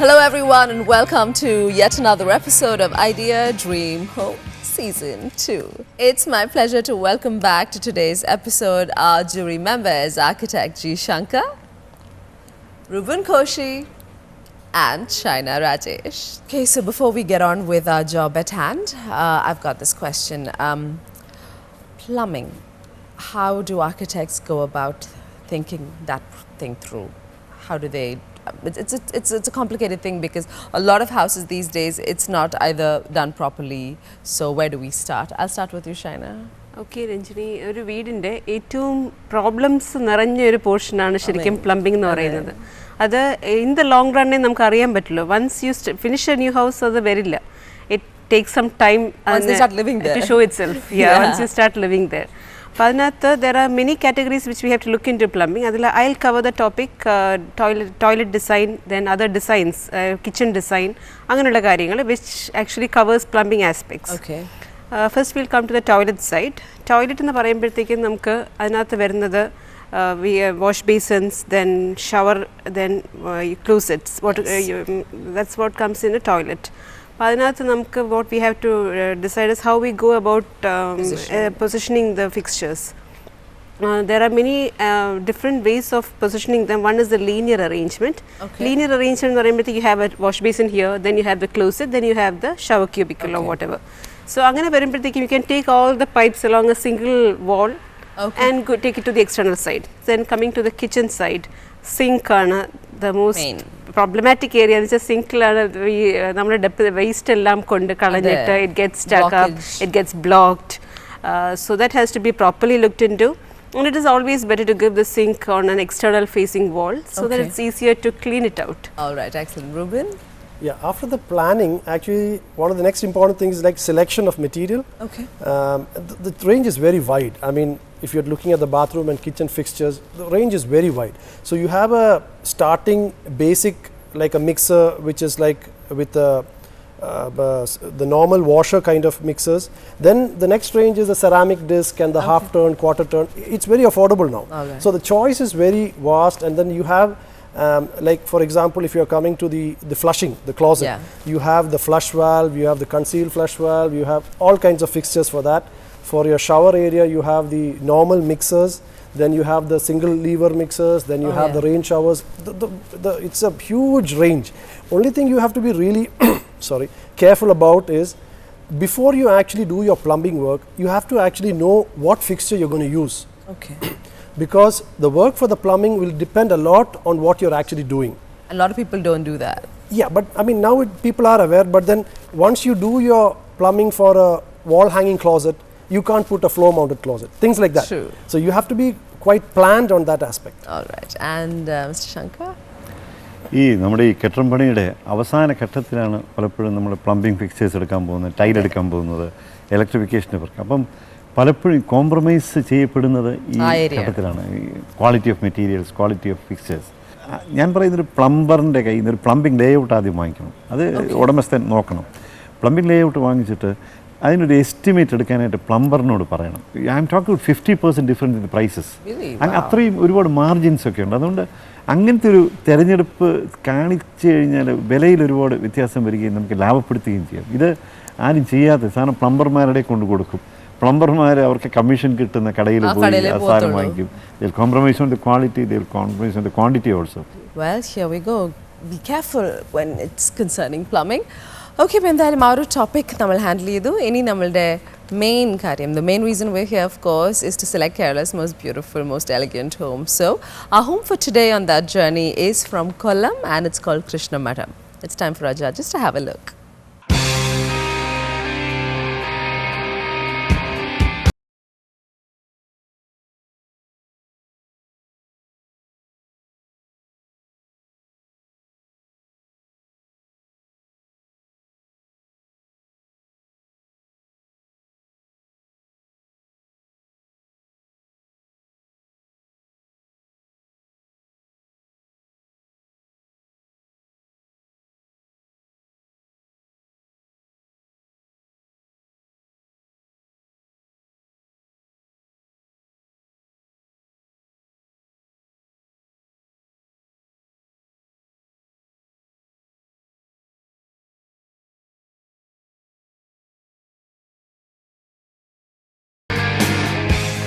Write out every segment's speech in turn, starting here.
Hello everyone and welcome to yet another episode of Idea Dream Home Season 2. It's my pleasure to welcome back to today's episode our jury members, Architect G. Shankar, Ruben Koshi and Shaina Rajesh. Okay, so before we get on with our job at hand, I've got this question. Plumbing. How do architects go about thinking that thing through? How do they? It's a complicated thing because a lot of houses these days it's not either done properly. So where do we start? I'll start with you, Shaina. Okay, Ranjini, ഒരു വീടിന്റെ ഏറ്റവും problems നിറഞ്ഞ ഒരു പോർഷനാണ് ശരിക്കും plumbing എന്ന് പറയുന്നത്. അത് ഇൻ ദ ലോങ് റണ്ണേ നമുക്ക് അറിയാൻ പറ്റുള്ളൂ. Once you finish a new house അത് വരില്ല. It takes some time to show itself. Once you start living there. അപ്പോൾ അതിനകത്ത് there are many categories which we have to look into plumbing. അതിൽ I will cover the topic toilet design, then other designs, kitchen design, അങ്ങനെയുള്ള കാര്യങ്ങൾ which actually covers plumbing aspects. First will come to the toilet side. Toilet എന്ന് പറയുമ്പോഴത്തേക്കും നമുക്ക് അതിനകത്ത് വരുന്നത് wash basins, then shower, then closets. That's what comes in a toilet. Adinathu namukku what we have to decide is how we go about positioning the fixtures. There are many different ways of positioning them. One is the linear arrangement. Linear arrangement പറയുമ്പോഴത്തേക്ക് you have a wash basin here, then you have the closet, then you have the shower cubicle or whatever. So അങ്ങനെ വരുമ്പോഴത്തേക്ക് you can take all the pipes along a single wall and take it to the external side. Then coming to the kitchen side, sink ആണ് the most problematic area. Which is sink ലാണ് നമ്മുടെ waste എല്ലാം കൊണ്ട് കളഞ്ഞിട്ട് it gets stuck up, it gets blocked. So that has to be properly looked into. And it is always better to give the sink on an external facing wall so that it's easier to clean it out. All right, excellent. Ruben? Yeah, after the planning, actually one of the next important things is like selection of material. The range is very wide. I mean, if you're looking at the bathroom and kitchen fixtures, the range is very wide. So you have a starting basic like a mixer which is like with the normal washer kind of mixers. Then the next range is the ceramic disc and the half turn, quarter turn. It's very affordable now. So the choice is very vast. And then you have like for example, if you are coming to the flushing, the closet, you have the flush valve, you have the concealed flush valve, you have all kinds of fixtures for that. For your shower area, you have the normal mixers, then you have the single lever mixers, then you have the rain showers. It's a huge range. Only thing you have to be really careful about is before you actually do your plumbing work, you have to actually know what fixture you're going to use. Because the work for the plumbing will depend a lot on what you're actually doing. A lot of people don't do that. Yeah, but I mean now people are aware, but then once you do your plumbing for a wall hanging closet, you can't put a floor mounted closet, things like that. True. So you have to be quite planned on that aspect. All right, and Mr. Shankar? ഈ നമ്മുടെ ഈ കെട്ടിടം പണിയുടെ അവസാന ഘട്ടത്തിലാണ് പലപ്പോഴും നമ്മൾ plumbing fixers എടുക്കാൻ പോകുന്നത്, ടൈൽ എടുക്കാൻ പോകുന്നത്, ഇലക്ട്രിഫിക്കേഷനെ കുറിച്ച്. അപ്പം പലപ്പോഴും കോംപ്രമൈസ് ചെയ്യപ്പെടുന്നത് ഈ ഘട്ടത്തിലാണ്. ഈ quality of materials, quality of fixers. ഞാൻ പറയുന്നൊരു പ്ലംബറിൻ്റെ കയ്യിൽ നിന്ന് ഒരു പ്ലംബിംഗ് ലേ ഔട്ട് ആദ്യം വാങ്ങിക്കണം. അത് ഉടമസ്ഥൻ നോക്കണം. പ്ലംബിംഗ് ലേ ഔട്ട് വാങ്ങിച്ചിട്ട് അതിനൊരു എസ്റ്റിമേറ്റ് എടുക്കാനായിട്ട് പ്ലംബറിനോട് പറയണം. I'm talking 50% difference in the prices. അത്രയും ഒരുപാട് മാർജിൻസ് ഒക്കെ ഉണ്ട്. അതുകൊണ്ട് അങ്ങനത്തെ ഒരു തിരഞ്ഞെടുപ്പ് കാണിച്ചു കഴിഞ്ഞാൽ വിലയിൽ ഒരുപാട് വ്യത്യാസം വരികയും നമുക്ക് ലാഭപ്പെടുത്തുകയും ചെയ്യാം. ഇത് ആരും ചെയ്യാത്ത സാധനം പ്ലംബർമാരുടെ കൊണ്ട് കൊടുക്കും. പ്ലംബർമാർ അവർക്ക് കമ്മീഷൻ കിട്ടുന്ന കടയിൽ പോയി ആ സാധനം വാങ്ങിക്കും. They'll compromise on the quality, they'll compromise on the quantity also. Well, here we go. Be careful when it's concerning plumbing. Okay, അപ്പോൾ എന്തായാലും ആ ഒരു ടോപ്പിക് നമ്മൾ ഹാൻഡിൽ ചെയ്തു. ഇനി നമ്മളുടെ മെയിൻ കാര്യം, the main reason we're here of course is to select Kerala's most beautiful, most elegant home. So our home for today on that journey is from Kollam and it's called Krishnamadam. It's time for our judges to have a look.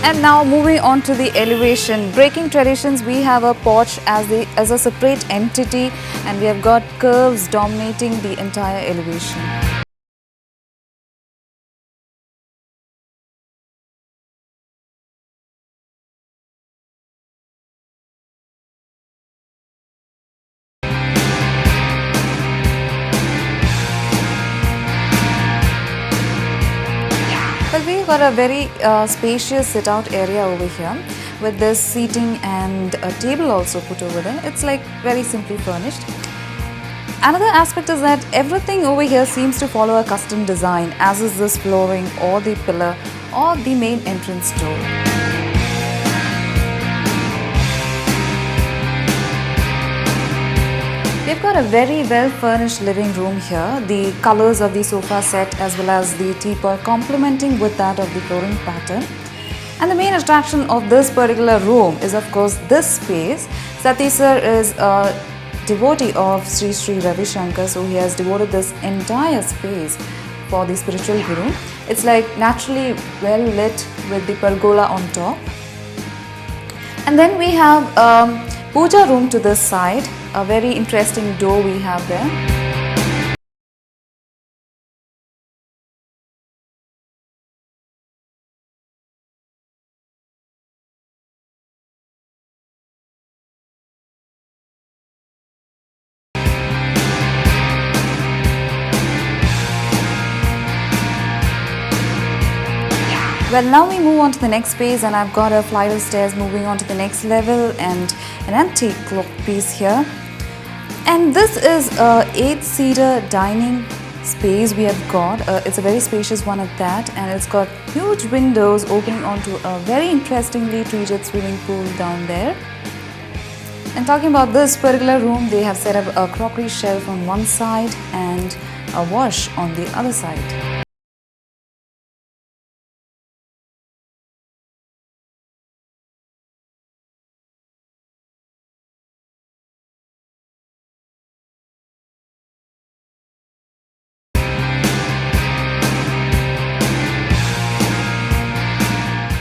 And now moving on to the elevation. Breaking traditions, we have a porch as a separate entity, and we have got curves dominating the entire elevation. Well, we've got a very spacious sit-out area over here with this seating and a table also put over there. It's like very simply furnished. Another aspect is that everything over here seems to follow a custom design, as is this flooring or the pillar or the main entrance door. We've got a very well furnished living room here. The colors of the sofa set as well as the teapot complementing with that of the flooring pattern. And the main attraction of this particular room is of course this space. Satish sir is a devotee of Sri Sri Ravi Shankar, so he has devoted this entire space for the spiritual guru. It's like naturally well lit with the pergola on top. And then we have puja room to this side. A very interesting door we have there. Well, now we move on to the next space, and I've got a flight of stairs moving on to the next level and an antique clock piece here. And this is a 8-seater dining space we have got. It's a very spacious one at that, and it's got huge windows opening onto a very interestingly treated swimming pool down there. And talking about this particular room, they have set up a crockery shelf on one side and a wash on the other side.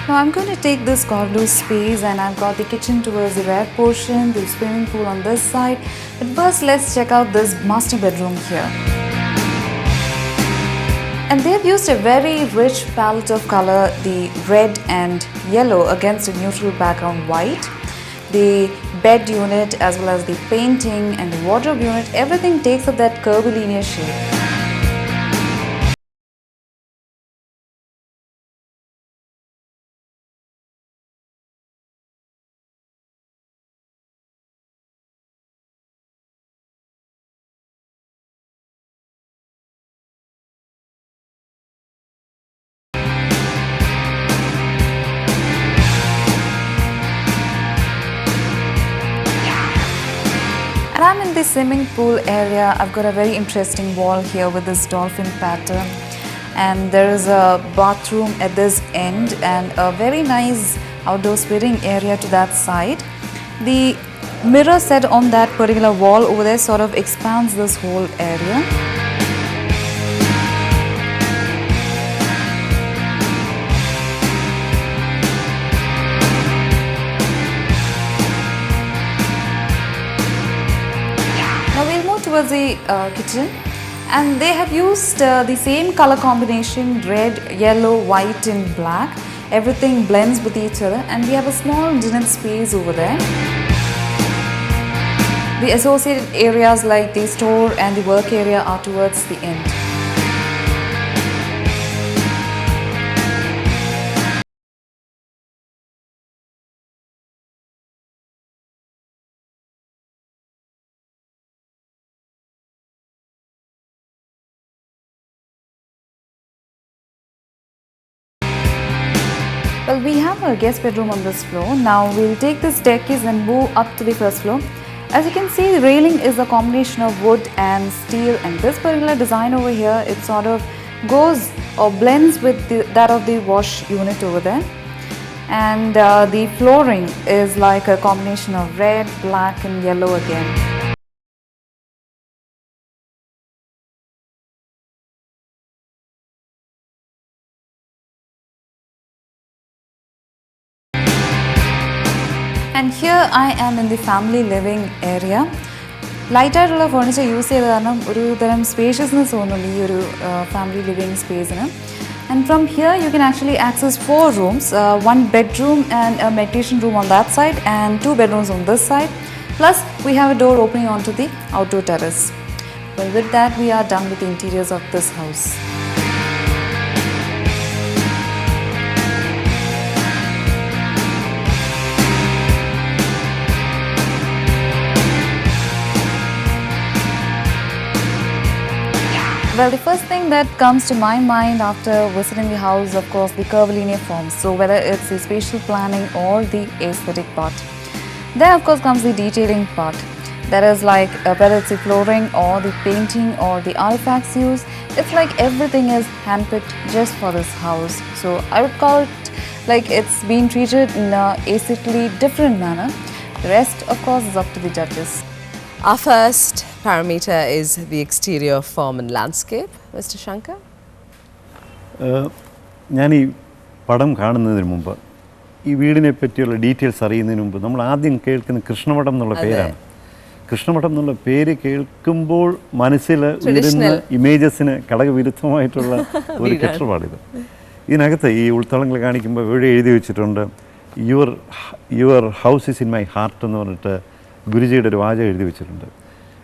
Now I'm going to take this corridor space, and I've got the kitchen towards the rear portion, the swimming pool on this side. But first let's check out this master bedroom here. And they've used a very rich palette of color, the red and yellow against a neutral background white. The bed unit as well as the painting and the wardrobe unit, everything takes up that curvilinear shape. I'm in the swimming pool area. I've got a very interesting wall here with this dolphin pattern, and there is a bathroom at this end and a very nice outdoor swimming area to that side. The mirror set on that particular wall over there sort of expands this whole area. Towards the kitchen, and they have used the same color combination, red, yellow, white and black. Everything blends with each other, and we have a small dinner space over there. The associated areas like the store and the work area are towards the end. Well, we have a guest bedroom on this floor. Now we'll take the staircase and move up to the first floor. As you can see, the railing is a combination of wood and steel, and this particular design over here, it sort of goes or blends with that of the wash unit over there. And the flooring is like a combination of red, black and yellow again. And here I am in the family living area. ലൈറ്റായിട്ടുള്ള furniture use ചെയ്ത കാരണം ഒരു തരം spaciousness തോന്നുന്നുണ്ട് ഈ ഒരു family living സ്പേസിന്. And from here you can actually access 4 rooms, 1 bedroom and a meditation room on that side and 2 bedrooms on this side. Plus we have a door opening onto the outdoor terrace. Well, with that we are done with the interiors of this house. Well, the first thing that comes to my mind after visiting the house, of course, the curvilinear forms. So whether it's the spatial planning or the aesthetic part. Then of course comes the detailing part. That is like whether it's the flooring or the painting or the artifacts used. It's like everything is handpicked just for this house. So I would call it like it's been treated in a aesthetically different manner. The rest of course is up to the judges. Our first parameter is the exterior form and landscape. Mr. Shankar? ഞാൻ ഈ പടം കാണുന്നതിന് മുമ്പ് ഈ വീടിനെ പറ്റിയുള്ള details അറിയുന്നതിന് മുമ്പ് നമ്മൾ ആദ്യം കേൾക്കുന്ന കൃഷ്ണമഠം എന്നുള്ള പേരാണ്. കൃഷ്ണമഠം എന്നുള്ള പേര് കേൾക്കുമ്പോൾ മനസ്സിൽ ഉയരുന്ന ഇമേജസിന് ഘടകവിരുദ്ധമായിട്ടുള്ള ഒരു കെട്ടിടമാണിത്. ഇതിനകത്ത് ഈ ഉൾത്തളങ്ങൾ കാണിക്കുമ്പോൾ ഇവിടെ എഴുതി വെച്ചിട്ടുണ്ട് your house is in my heart എന്ന് പറഞ്ഞിട്ട് ഗുരുജിയുടെ ഒരു വാചകം എഴുതി വെച്ചിട്ടുണ്ട്.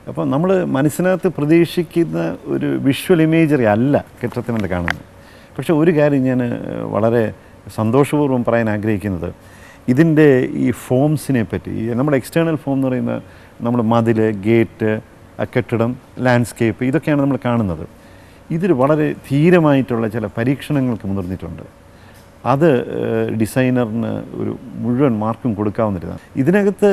അപ്പോൾ നമ്മൾ മനസ്സിനകത്ത് പ്രതീക്ഷിക്കുന്ന ഒരു വിഷ്വൽ ഇമേജറി അല്ല കെട്ടിടത്തിനകത്ത് കാണുന്നത്. പക്ഷേ ഒരു കാര്യം ഞാൻ വളരെ സന്തോഷപൂർവ്വം പറയാൻ ആഗ്രഹിക്കുന്നത് ഇതിൻ്റെ ഈ ഫോംസിനെ പറ്റി, നമ്മുടെ എക്സ്റ്റേണൽ ഫോം എന്ന് പറയുന്നത് നമ്മൾ മതിൽ, ഗേറ്റ്, കെട്ടിടം, ലാൻഡ്സ്കേപ്പ് ഇതൊക്കെയാണ് നമ്മൾ കാണുന്നത്. ഇതിൽ വളരെ ധീരമായിട്ടുള്ള ചില പരീക്ഷണങ്ങൾക്ക് മുതിർന്നിട്ടുണ്ട്. അത് ഡിസൈനറിന് ഒരു മുഴുവൻ മാർക്കും കൊടുക്കാവുന്നതാണ്. ഇതിനകത്ത്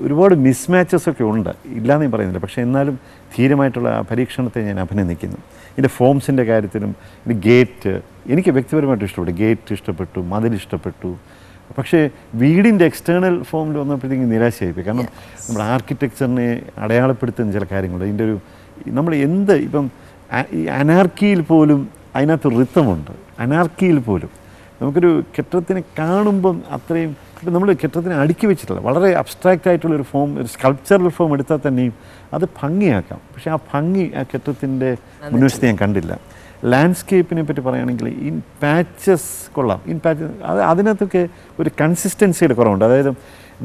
ഒരുപാട് മിസ്മാച്ചസ് ഒക്കെ ഉണ്ട്, ഇല്ലയെന്ന് ഞാൻ പറയുന്നില്ല. പക്ഷേ എന്നാലും ധീരമായിട്ടുള്ള ആ പരീക്ഷണത്തെ ഞാൻ അഭിനന്ദിക്കുന്നു. ഇതിൻ്റെ ഫോംസിൻ്റെ കാര്യത്തിലും ഇത് ഗേറ്റ് എനിക്ക് വ്യക്തിപരമായിട്ട് ഇഷ്ടപ്പെട്ടു. ഗേറ്റ് ഇഷ്ടപ്പെട്ടു, മതിൽ ഇഷ്ടപ്പെട്ടു. പക്ഷേ വീടിൻ്റെ എക്സ്റ്റേണൽ ഫോമിൽ വന്നപ്പോഴത്തേക്കും നിരാശയായിപ്പോയി. കാരണം നമ്മുടെ ആർക്കിടെക്ചറിനെ അടയാളപ്പെടുത്തുന്ന ചില കാര്യങ്ങളുണ്ട്. ഇതിൻ്റെ ഒരു നമ്മൾ എന്ത് ഇപ്പം ഈ അനാർക്കിയിൽ പോലും അതിനകത്ത് റിത്തമുണ്ട്. അനാർക്കിയിൽ പോലും നമുക്കൊരു കെട്ടിടത്തിനെ കാണുമ്പം അത്രയും ഇപ്പം നമ്മൾ കെട്ടിടത്തിനെ അടുക്കി വെച്ചിട്ടില്ല. വളരെ അബ്സ്ട്രാക്റ്റ് ആയിട്ടുള്ളൊരു ഫോം, ഒരു സ്കൾപ്ചറൽ ഫോം എടുത്താൽ തന്നെയും അത് ഭംഗിയാക്കാം. പക്ഷേ ആ ഭംഗി ആ കെട്ടിടത്തിൻ്റെ മുൻവശത്ത് ഞാൻ കണ്ടില്ല. ലാൻഡ്സ്കേപ്പിനെ പറ്റി പറയുകയാണെങ്കിൽ ഇൻ പാച്ചസ് കൊള്ളാം. ഇൻ പാച്ചസ് അതിനകത്തൊക്കെ ഒരു കൺസിസ്റ്റൻസിയുടെ കുറവുണ്ട്. അതായത്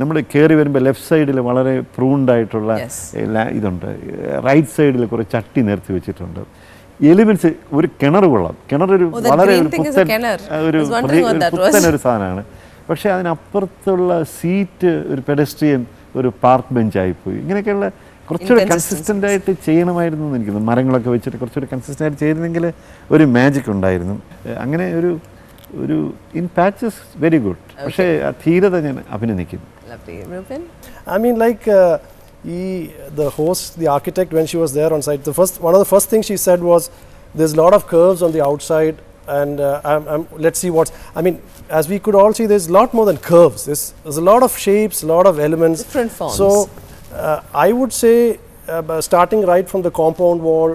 നമ്മൾ കയറി വരുമ്പോൾ ലെഫ്റ്റ് സൈഡിൽ വളരെ പ്രൂൺഡായിട്ടുള്ള ഇതുണ്ട്, റൈറ്റ് സൈഡിൽ കുറേ ചട്ടി നിരത്തി വെച്ചിട്ടുണ്ട്. എലിമെൻറ്റ്സ് ഒരു കിണർ കൊള്ളാം. കിണറൊരു വളരെ പുത്തനൊരു സാധനമാണ്. പക്ഷേ അതിനപ്പുറത്തുള്ള സീറ്റ് ഒരു പെഡസ്ട്രിയൻ ഒരു പാർക്ക് ബെഞ്ചായിപ്പോയി. ഇങ്ങനെയൊക്കെയുള്ള കുറച്ചുകൂടെ കൺസിസ്റ്റൻ്റ് ആയിട്ട് ചെയ്യണമായിരുന്നു എന്ന് എനിക്ക് തോന്നുന്നു. മരങ്ങളൊക്കെ വെച്ചിട്ട് കുറച്ചുകൂടെ കൺസിസ്റ്റൻ്റ് ആയിട്ട് ചെയ്തിരുന്നെങ്കിൽ ഒരു മാജിക് ഉണ്ടായിരുന്നു. അങ്ങനെ ഒരു ഇൻ പാച്ചസ് വെരി ഗുഡ്. പക്ഷേ ആ ധീരത ഞാൻ അഭിനന്ദിക്കുന്നു. I mean, like the host, the architect, when she was there on site, one of the first things she said was, "There's a lot of curves on the outside, and let's see what's." I mean, as we could all see, there's a lot more than curves. There's a lot of shapes, a lot of elements, different forms. So I would say, starting right from the compound wall,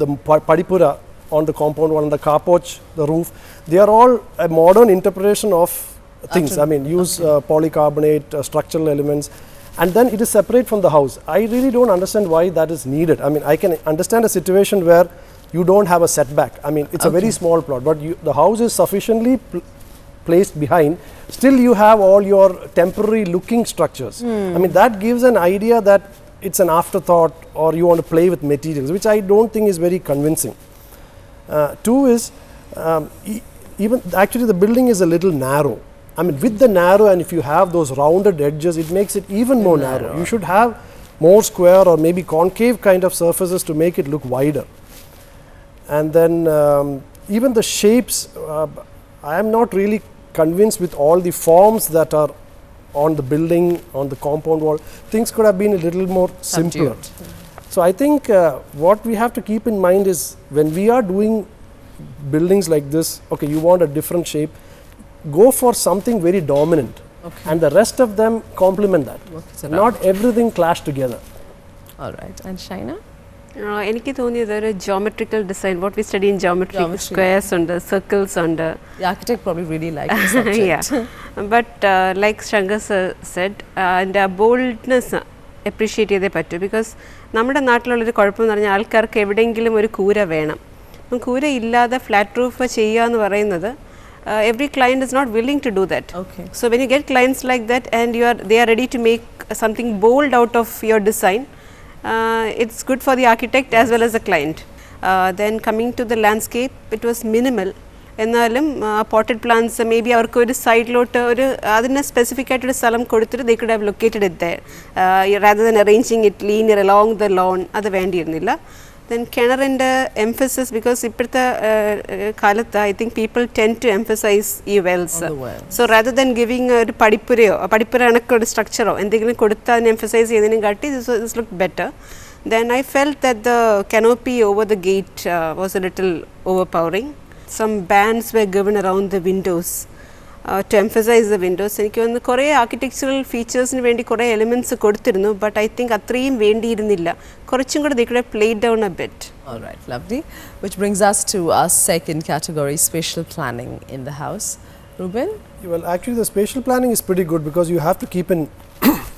the padipura on the compound wall, and the car porch, the roof, they are all a modern interpretation of things. I mean, use polycarbonate structural elements, and then it is separate from the house. I really don't understand why that is needed. I mean, I can understand a situation where you don't have a setback. I mean, it's a very small plot, but the house is sufficiently placed behind. Still, you have all your temporary looking structures. I mean, that gives an idea that it's an afterthought, or you want to play with materials, which I don't think is very convincing. Two is, even actually the building is a little narrow. I mean, with the narrow, and if you have those rounded edges, it makes it even more narrow. You should have more square or maybe concave kind of surfaces to make it look wider. And then even the shapes, I am not really convinced with all the forms that are on the building, on the compound wall. Things could have been a little more simpler. So I think what we have to keep in mind is, when we are doing buildings like this, okay, you want a different shape, go for something very dominant, and the rest of them complement that. Not everything clash together. All right. And Shaina? എനിക്ക് തോന്നിയത് ഒരു geometrical design, what we study in geometry, squares ഉണ്ട്, circles ഉണ്ട്. The architect probably really liked the subject. Yeah, but like Shankar sir said, and boldness appreciate ചെയ്തേ പറ്റൂ. Because നമ്മുടെ നാട്ടിലുള്ളൊരു കുഴപ്പമെന്ന് പറഞ്ഞാൽ ആൾക്കാർക്ക് എവിടെയെങ്കിലും ഒരു കൂര വേണം. അപ്പം കൂര ഇല്ലാതെ ഫ്ലാറ്റ് റൂഫ് ചെയ്യുക എന്ന് പറയുന്നത് every client is not willing to do that. Okay. So when you get clients like that and they are ready to make something bold out of your design, it's good for the architect as well as the client. Then coming to the landscape, it was minimal. എന്നാലും potted plants may be അവർക്ക് ഒരു സൈഡിലോട്ട് ഒരു അതിന് specific ആയിട്ടൊരു സ്ഥലം കൊടുത്തിട്ട് they could have located it there rather than arranging it linear along the lawn. അത് വേണ്ടിയിരുന്നില്ല. ദെൻ കിണറിൻ്റെ എംഫസിസ്, ബിക്കോസ് ഇപ്പോഴത്തെ കാലത്ത് I think people tend to emphasise ഈ wells. So rather than giving ഒരു പഠിപ്പുര കണക്കൊരു സ്ട്രക്ചറോ എന്തെങ്കിലും കൊടുത്ത് അതിന് എംഫസൈസ് ചെയ്തതിനും കാട്ടി this look better. Then I felt that the canopy over the gate was a little overpowering. Some bands were given around the windows to emphasize the windows. എനിക്ക് തോന്നുന്നു കുറേ architectural ഫീച്ചേഴ്സിന് വേണ്ടി കുറേ എലിമെൻറ്റ്സ് കൊടുത്തിരുന്നു. ബട്ട് ഐ തിങ്ക് അത്രയും വേണ്ടിയിരുന്നില്ല. കുറച്ചും കൂടെ they could have played down a bit. All right, lovely. Which brings us to our second category, spatial planning in the house. Ruben? Well, actually the spatial planning is pretty good because you have to keep in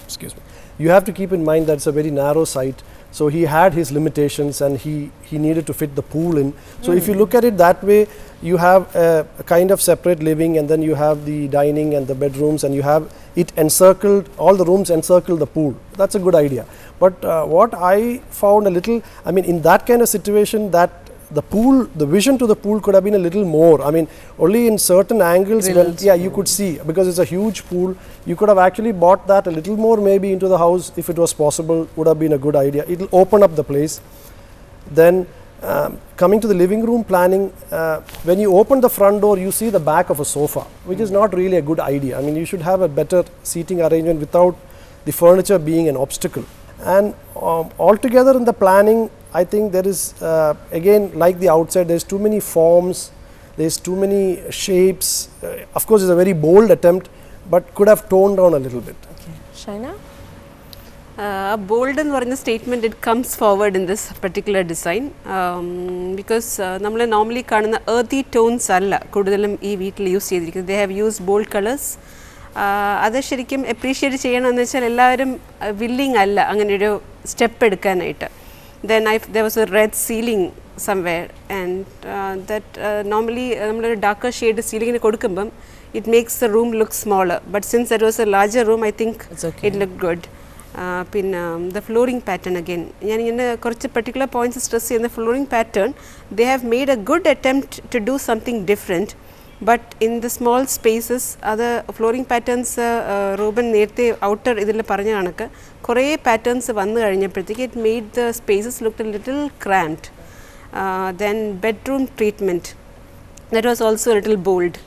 excuse me, you have to keep in mind that it's a very narrow site. So he had his limitations and he needed to fit the pool in. So if you look at it that way, you have a kind of separate living, and then you have the dining and the bedrooms, and you have it encircled, all the rooms encircle the pool. That's a good idea. But what I found a little, I mean, in that kind of situation, that the pool, the vision to the pool could have been a little more. I mean, only in certain angles, when, you could see, because it's a huge pool. You could have actually bought that a little more maybe into the house if it was possible. Would have been a good idea. It will open up the place. Then coming to the living room planning, when you open the front door, you see the back of a sofa, which is not really a good idea. I mean, you should have a better seating arrangement without the furniture being an obstacle. And altogether in the planning, I think there is again, like the outside, there's too many forms, there's too many shapes. Of course, it's a very bold attempt, but could have toned down a little bit. Okay. Shaina? Bold എന്ന് പറയുന്ന statement it comes forward in this particular design because നമ്മൾ normally കാണുന്ന earthy tones അല്ല കൂടുതലും ഈ വീട്ടിൽ use ചെയ്തിരിക്കുന്നത്. They have use bold colours. അത് ശരിക്കും അപ്രീഷിയേറ്റ് ചെയ്യണമെന്ന് വെച്ചാൽ എല്ലാവരും വില്ലിങ് അല്ല അങ്ങനെ ഒരു സ്റ്റെപ്പ് എടുക്കാനായിട്ട്. Then there was a red ceiling somewhere, and that normally നമ്മളൊരു darker shade ceiling കൊടുക്കുമ്പം it makes the room look smaller, but since that was a larger room, I think it looked good. പിന്നെ the flooring pattern again, ഞാൻ ഇങ്ങനെ കുറച്ച് particular points stress ചെയ്യുന്ന flooring pattern, they have made a good attempt to do something different, but in the small spaces other flooring patterns റോബൻ നേരത്തെ outer ഇതിൽ പറഞ്ഞ കണക്ക് കുറേ പാറ്റേൺസ് വന്നു കഴിഞ്ഞപ്പോഴത്തേക്ക് it made the spaces look a little cramped. Then bedroom treatment, that was also little bold.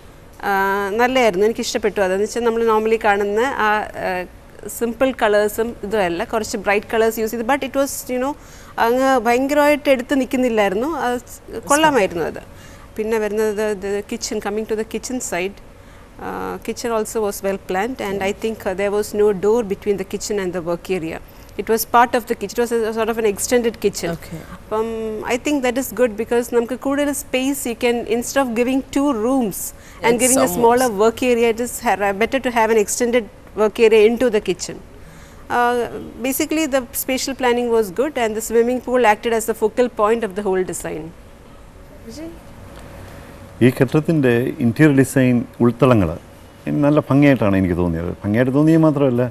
നല്ലതായിരുന്നു, എനിക്കിഷ്ടപ്പെട്ടു. അതെന്ന് വെച്ചാൽ നമ്മൾ നോർമലി കാണുന്ന ആ സിമ്പിൾ കളേഴ്സും ഇതുമല്ല, കുറച്ച് ബ്രൈറ്റ് കളേഴ്സ് യൂസ് ചെയ്ത്. ബട്ട് ഇറ്റ് വാസ് യുനോ അങ്ങ് ഭയങ്കരമായിട്ട് എടുത്ത് നിൽക്കുന്നില്ലായിരുന്നു, അത് കൊള്ളാമായിരുന്നു അത്. പിന്നെ വരുന്നത് kitchen, coming to the kitchen side, kitchen also was well planned, and I think there was no door between the kitchen and the work area. It was part of the kitchen. It was a sort of an extended kitchen. Okay. I think that is good because namukku koodal space, you can, instead of giving 2 rooms and giving a smaller work area, it is better to have an extended work area into the kitchen. Basically the spatial planning was good, and the swimming pool acted as the focal point of the whole design. ഈ കെട്ടിടത്തിൻ്റെ interior design ഉൾത്തളങ്ങൾ നല്ല ഭംഗിയായിട്ടാണ് എനിക്ക് തോന്നിയത്. ഭംഗിയായിട്ട് തോന്നിയത് മാത്രമല്ല,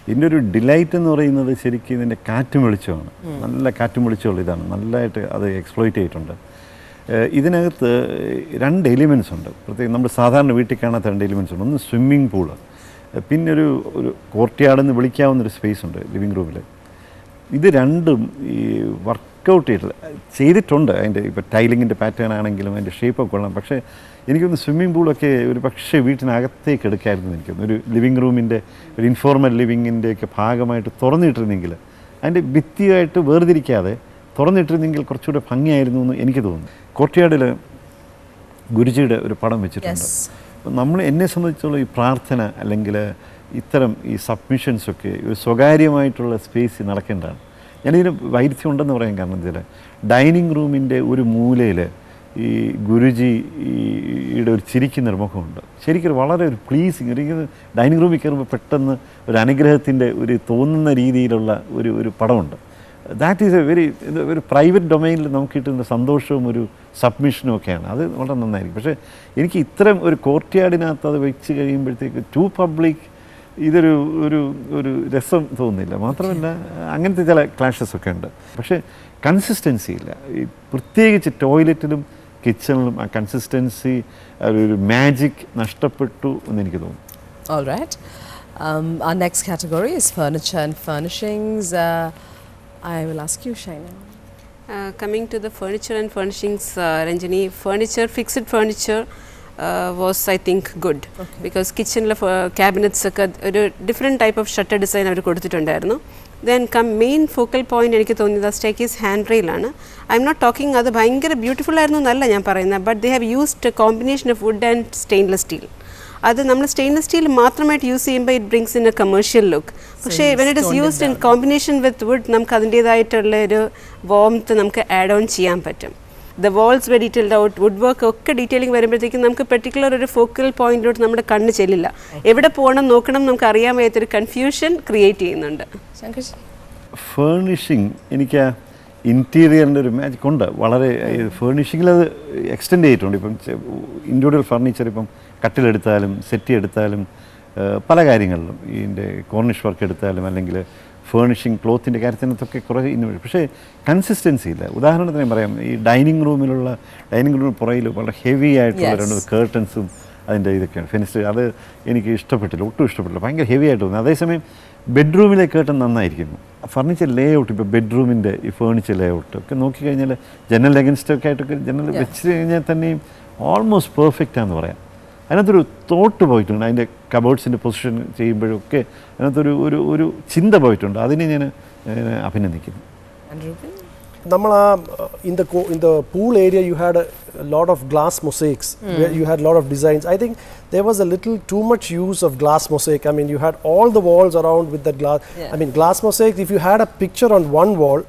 ഇതിൻ്റെ ഒരു ഡിലൈറ്റ് എന്ന് പറയുന്നത് ശരിക്കും ഇതിൻ്റെ കാറ്റും വെളിച്ചമാണ്. നല്ല കാറ്റും വെളിച്ചമുള്ള ഇതാണ്, നല്ലതായിട്ട് അത് എക്സ്പ്ലോയിറ്റ് ചെയ്തിട്ടുണ്ട്. ഇതിനകത്ത് 2 എലിമെൻറ്റ്സ് ഉണ്ട്, പ്രത്യേകം നമ്മൾ സാധാരണ വീട്ടിൽ കാണാത്ത 2 എലിമെൻറ്റ്സ് ഉണ്ട്. ഒന്ന് സ്വിമ്മിംഗ് പൂള്, പിന്നെ ഒരു കോർട്ട്യാർഡെന്ന് വിളിക്കാവുന്നൊരു സ്പേസ് ഉണ്ട് ലിവിങ് റൂമിൽ. ഇത് രണ്ടും ഈ വർക്കൗട്ട് ചെയ്തിട്ടുണ്ട്. അതിൻ്റെ ഇപ്പോൾ ടൈലിങ്ങിൻ്റെ പാറ്റേൺ ആണെങ്കിലും അതിൻ്റെ ഷേപ്പൊക്കെ കൊള്ളാം. പക്ഷേ എനിക്കൊന്ന് സ്വിമ്മിംഗ് പൂളൊക്കെ ഒരു പക്ഷേ വീട്ടിനകത്തേക്ക് എടുക്കായിരുന്നു. എനിക്കൊന്ന് ഒരു ലിവിങ് റൂമിൻ്റെ ഒരു ഇൻഫോർമൽ ലിവിങ്ങിൻ്റെയൊക്കെ ഭാഗമായിട്ട് തുറന്നിട്ടിരുന്നെങ്കിൽ, അതിൻ്റെ ഭിത്തിയായിട്ട് വേർതിരിക്കാതെ തുറന്നിട്ടിരുന്നെങ്കിൽ കുറച്ചുകൂടെ ഭംഗിയായിരുന്നു എന്ന് എനിക്ക് തോന്നുന്നു. കോർട്ട്യാർഡിൽ ഗുരുജിയുടെ ഒരു പടം വെച്ചിട്ടുണ്ട്. നമ്മൾ എന്നെ സംബന്ധിച്ചുള്ള ഈ പ്രാർത്ഥന അല്ലെങ്കിൽ ഇത്തരം ഈ സബ്മിഷൻസൊക്കെ ഒരു സ്വകാര്യമായിട്ടുള്ള സ്പേസ് നടക്കേണ്ടതാണ്. ഞാനിതിന് വൈരുദ്ധ്യം ഉണ്ടെന്ന് പറയാൻ കാരണം വെച്ചാൽ ഡൈനിങ് റൂമിൻ്റെ ഒരു മൂലയിൽ ഈ ഗുരുജിയുടെ ഒരു ചിരിക്കുന്ന മുഖമുണ്ട്. ശരിക്കും വളരെ ഒരു പ്ലീസിങ്, ഒരിക്കലും ഡൈനിങ് റൂമിൽ കയറുമ്പോൾ പെട്ടെന്ന് ഒരു അനുഗ്രഹത്തിൻ്റെ ഒരു തോന്നുന്ന രീതിയിലുള്ള ഒരു പടമുണ്ട്. ദാറ്റ് ഈസ് എ ഒരു പ്രൈവറ്റ് ഡൊമൈനിൽ നമുക്ക് കിട്ടുന്ന സന്തോഷവും ഒരു സബ്മിഷനും ഒക്കെയാണ്. അത് വളരെ നന്നായിരിക്കും. പക്ഷേ എനിക്ക് ഇത്തരം ഒരു കോർട്ട്യാർഡിനകത്ത് അത് വെച്ച് കഴിയുമ്പോഴത്തേക്ക് ടു പബ്ലിക് ഇതൊരു ഒരു രസം തോന്നുന്നില്ല. മാത്രമല്ല അങ്ങനത്തെ ചില ക്ലാഷസ് ഒക്കെ ഉണ്ട്. പക്ഷേ കൺസിസ്റ്റൻസി ഇല്ല. ഈ പ്രത്യേകിച്ച് ടോയ്ലറ്റിലും കിച്ചണിലും ആ കൺസിസ്റ്റൻസി ഒരു മാജിക് നഷ്ടപ്പെട്ടു എന്ന് എനിക്ക് തോന്നുന്നു. All right. Our next category is furniture and furnishings. I will ask you, Shaina. Coming to the furniture and furnishings, Ranjini, fixed furniture was I think good. Okay. Because kitchen cabinets ഒക്കെ ഒരു different type of shutter design അവർ കൊടുത്തിട്ടുണ്ടായിരുന്നു. Then main focal point എനിക്ക് തോന്നിയത് staircase hand റെയിലാണ്. I'm not talking അത് ഭയങ്കര beautiful ആയിരുന്നു എന്നല്ല ഞാൻ പറയുന്നത്, but they have used a combination of wood and stainless steel. അത് നമ്മൾ സ്റ്റെയിൻലെസ് സ്റ്റീൽ മാത്രമായിട്ട് യൂസ് ചെയ്യുമ്പോൾ it brings in a commercial look. പക്ഷേ when it is used in combination with wood നമുക്ക് അതിൻ്റേതായിട്ടുള്ള ഒരു വോംത്ത് നമുക്ക് ആഡ് ഓൺ ചെയ്യാൻ പറ്റും. The walls very detailed out, wood work ഒക്കെ ഡീറ്റെയിലിംഗ് വരുമ്പോഴത്തേക്കും നമുക്ക് പെർട്ടിക്കുലർ ഒരു ഫോക്കൽ പോയിന്റിലോട്ട് നമ്മുടെ കണ്ണ് ചെല്ലില്ല. എവിടെ പോകണം നോക്കണം നമുക്ക് അറിയാൻ വയ്യാത്തൊരു കൺഫ്യൂഷൻ ക്രിയേറ്റ് ചെയ്യുന്നുണ്ട്. ഫേർണിഷിങ് എനിക്ക് ഇൻറ്റീരിയറിൻ്റെ ഒരു മാജിക് ഉണ്ട്. വളരെ ഫേർണിഷിങ്ങിൽ അത് എക്സ്റ്റെൻഡ് ചെയ്തിട്ടുണ്ട്. ഇപ്പം ഇൻഡിവിജ്വൽ ഫർണിച്ചർ ഇപ്പം കട്ടിലെടുത്താലും സെറ്റി എടുത്താലും പല കാര്യങ്ങളിലും ഇതിൻ്റെ കോർണിഷ് വർക്ക് എടുത്താലും അല്ലെങ്കിൽ ഫേർണിഷിങ് ക്ലോത്തിൻ്റെ കാര്യത്തിനകത്തൊക്കെ കുറേ ഇന്നോവേഷൻ. പക്ഷേ കൺസിസ്റ്റൻസി ഇല്ല. ഉദാഹരണത്തിന് ഞാൻ പറയാം, ഈ ഡൈനിങ് റൂമിന് പുറയിൽ വളരെ ഹെവി ആയിട്ടുള്ള രണ്ട് കേർട്ടൻസും അതിൻ്റെ ഇതൊക്കെയാണ് ഫെനിസ്റ്റർ. അത് എനിക്ക് ഇഷ്ടപ്പെട്ടില്ല, ഒട്ടും ഇഷ്ടപ്പെട്ടില്ല. ഭയങ്കര ഹെവി ആയിട്ട് തോന്നി. അതേസമയം ബെഡ്റൂമിലെ കേർട്ടൻ നന്നായിരിക്കുന്നു. ഫർണിച്ചർ ലേ ഔട്ട്, ഇപ്പോൾ ബെഡ്റൂമിൻ്റെ ഈ ഫേർണിച്ചർ ലേ ഔട്ട് ഒക്കെ നോക്കിക്കഴിഞ്ഞാൽ ജനൽ അഗൻസ്റ്റൊക്കെ ആയിട്ടൊക്കെ ജനൽ വെച്ച് കഴിഞ്ഞാൽ തന്നെയും ഓൾമോസ്റ്റ് പെർഫെക്റ്റാന്ന് പറയാം. അതിനകത്തൊരു തോട്ട് പോയിട്ടുണ്ട്. അതിൻ്റെ കബോർഡ്സിൻ്റെ പൊസിഷൻ ചെയ്യുമ്പോഴൊക്കെ അതിനകത്തൊരു ഒരു ചിന്ത പോയിട്ടുണ്ട്. അതിനെ ഞാൻ അഭിനന്ദിക്കുന്നു. നമ്മൾ in the pool area you had a lot of glass mosaics where you had a lot of designs. I think there was a little too much use of glass mosaic. I mean, you had all the walls around with that glass. I mean, glass mosaic, if you had a picture on one wall,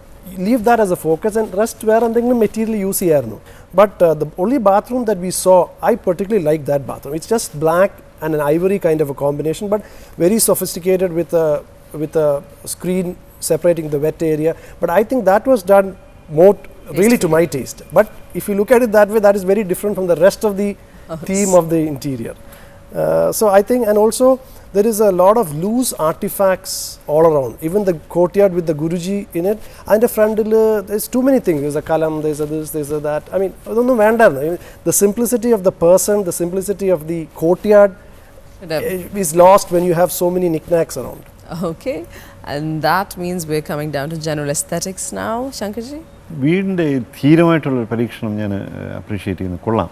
leave that as a focus and rest where എന്തെങ്കിലും material use ചെയ്യായിരുന്നു. But the only bathroom that we saw, I particularly like that bathroom. It's just black and an ivory kind of a combination, but very sophisticated with a screen separating the wet area. But I think that was done more really to my taste. But if you look at it that way, that is very different from the rest of the theme of the interior. So I think, and also there is a lot of loose artifacts all around. Even the courtyard with the Guruji in it, and the front there's too many things. There's a Kollam, there's a this, there's a that. I mean, the simplicity of the person, the simplicity of the courtyard is lost when you have so many knickknacks around. Okay, and that means we're coming down to general aesthetics now, Shankarji. വീടിൻ്റെ ധീരമായിട്ടുള്ളൊരു പരീക്ഷണം ഞാൻ appreciate ചെയ്യുന്നു. കൊള്ളാം.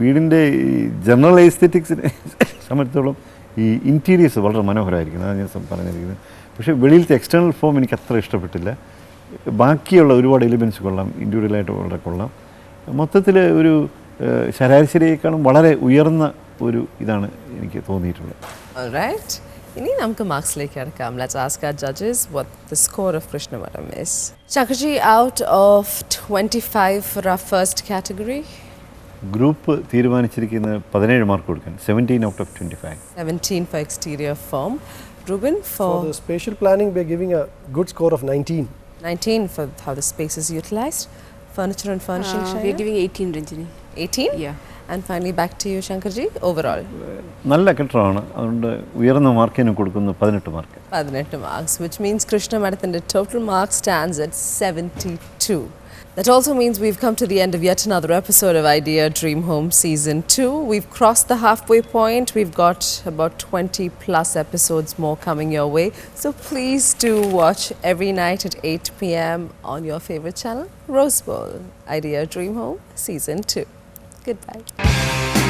വീടിൻ്റെ ഈ general എസ്തെറ്റിക്സിനെ സംബന്ധിച്ചോളം ഈ interiors വളരെ മനോഹരമായിരിക്കും. അതാണ് ഞാൻ പറഞ്ഞിരിക്കുന്നത്. പക്ഷേ വെളിയിലത്തെ എക്സ്റ്റേണൽ ഫോം എനിക്ക് അത്ര ഇഷ്ടപ്പെട്ടില്ല. ബാക്കിയുള്ള ഒരുപാട് എലിമെൻറ്റ്സ് കൊള്ളാം, ഇൻഡിവിജ്വലായിട്ട് വളരെ കൊള്ളാം. മൊത്തത്തിൽ ഒരു ശരാശരിയേക്കാളും വളരെ ഉയർന്ന ഒരു ഇതാണ് എനിക്ക് തോന്നിയിട്ടുള്ളത്. All right. ഇനി നമുക്ക് മാർക്സിലേക്ക് കിടക്കാം. Let's ask our judges what the score of Krishnamadam is. Shankarji, out of 25 for our first category. Group തീരുമാനിച്ചിരിക്കുന്നത് 17 മാർക്ക് കൊടുക്കാൻ. 17 out of 25. 17 for exterior form. Ruben, For the spatial planning, we are giving a good score of 19. 19 for how the space is utilized. Furniture and furnishing, We are Shaina? giving 18, Ranjini. 18? Yeah. And finally back to you, Shankarji, overall. നല്ല കെട്ടിടമാണ്. അതുകൊണ്ട് ഉയർന്ന മാർക്കിന് കൊടുക്കുന്നു 18 mark. 18 marks, which means Krishnamadam's total mark stands at 72. That also means we've come to the end of yet another episode of Idea Dream Home Season 2. We've crossed the halfway point. We've got about 20 plus episodes more coming your way. So please do watch every night at 8 p.m. on your favorite channel, Rose Bowl. Idea Dream Home Season 2. Goodbye.